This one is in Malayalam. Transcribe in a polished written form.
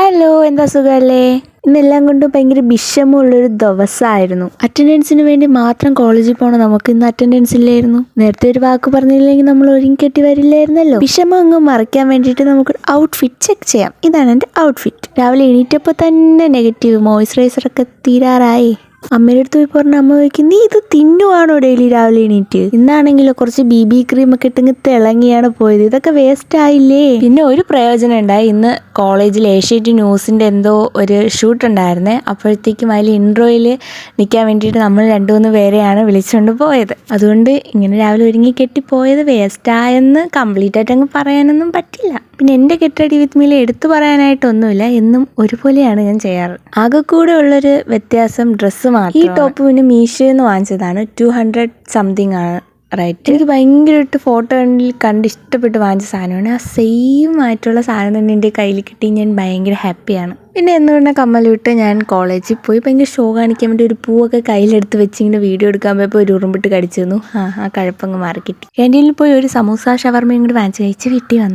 ഹലോ, എന്താ സുഖമല്ലേ? ഇന്നെല്ലാം കൊണ്ടും ഭയങ്കര വിഷമമുള്ളൊരു ദിവസമായിരുന്നു. അറ്റൻഡൻസിന് വേണ്ടി മാത്രം കോളേജിൽ പോകണം. നമുക്ക് ഇന്ന് അറ്റൻഡൻസ് ഇല്ലായിരുന്നു. നേരത്തെ ഒരു വാക്ക് പറഞ്ഞില്ലെങ്കിൽ നമ്മൾ ഒരുങ്ങിക്കെട്ടി വരില്ലായിരുന്നല്ലോ. വിഷമം അങ്ങ് മറയ്ക്കാൻ വേണ്ടിയിട്ട് നമുക്ക് ഔട്ട്ഫിറ്റ് ചെക്ക് ചെയ്യാം. ഇതാണ് എൻ്റെ ഔട്ട്ഫിറ്റ്. രാവിലെ എണീറ്റപ്പോൾ തന്നെ നെഗറ്റീവ് മോയ്സ്ചറൈസറൊക്കെ തീരാറായി. അമ്മയുടെ അടുത്ത് പോയി പറഞ്ഞ അമ്മ ചോദിക്കും, നീ ഇത് തിന്നുവാണോ ഡെയിലി രാവിലെ എണീറ്റ്? ഇന്നാണെങ്കിലോ കുറച്ച് BB ക്രീം ഒക്കെ ഇട്ടെങ്കിൽ തിളങ്ങിയാണ് പോയത്. ഇതൊക്കെ വേസ്റ്റ് ആയില്ലേ? പിന്നെ ഒരു പ്രയോജനം ഉണ്ടായി. ഇന്ന് കോളേജിൽ ഏഷ്യാനെറ്റ് ന്യൂസിൻ്റെ എന്തോ ഒരു ഷൂട്ട് ഉണ്ടായിരുന്നേ. അപ്പോഴത്തേക്കും അതിൽ ഇൻട്രോയിൽ നിൽക്കാൻ വേണ്ടിയിട്ട് നമ്മൾ 2-3 പേരെയാണ് വിളിച്ചുകൊണ്ട് പോയത്. അതുകൊണ്ട് ഇങ്ങനെ രാവിലെ ഒരുങ്ങി കെട്ടിപ്പോയത് വേസ്റ്റായെന്ന് കംപ്ലീറ്റ് ആയിട്ട് അങ്ങ് പറയാനൊന്നും പറ്റില്ല. പിന്നെ എൻ്റെ കെട്ടടി വിത്ത് മീൽ എടുത്തു പറയാനായിട്ടൊന്നുമില്ല. എന്നും ഒരുപോലെയാണ് ഞാൻ ചെയ്യാറ്. ആകെ കൂടെ ഉള്ളൊരു വ്യത്യാസം ഡ്രസ്സ് മാത്രം. ഈ ടോപ്പ് പിന്നെ മീഷോന്ന് വാങ്ങിച്ചതാണ്. 200 സംതിങ് ആണ് റൈറ്റ്. എനിക്ക് ഭയങ്കരമായിട്ട് ഫോട്ടോ കണ്ട് ഇഷ്ടപ്പെട്ട് വാങ്ങിച്ച സാധനമാണ്. ആ സെയിം ആയിട്ടുള്ള സാധനം തന്നെ എൻ്റെ കയ്യിൽ കിട്ടി. ഞാൻ ഭയങ്കര ഹാപ്പിയാണ്. പിന്നെ എന്തുകൊണ്ടാ കമ്മലിട്ട് ഞാൻ കോളേജിൽ പോയി ഭയങ്കര ഷോ കാണിക്കാൻ വേണ്ടി ഒരു പൂവൊക്കെ കയ്യിലെടുത്ത് വെച്ച് ഇങ്ങനെ വീഡിയോ എടുക്കാൻ പോയപ്പോൾ ഒരു ഉറുമ്പിട്ട് കടിച്ചു തന്നു. ആ കഴപ്പങ്ങ് മാറി കിട്ടി. ക്യാൻറ്റീനിൽ പോയി ഒരു സമൂസ ഷവർമയും കൂടി വാങ്ങിച്ച് കഴിച്ച് വീട്ടിൽ വന്നു.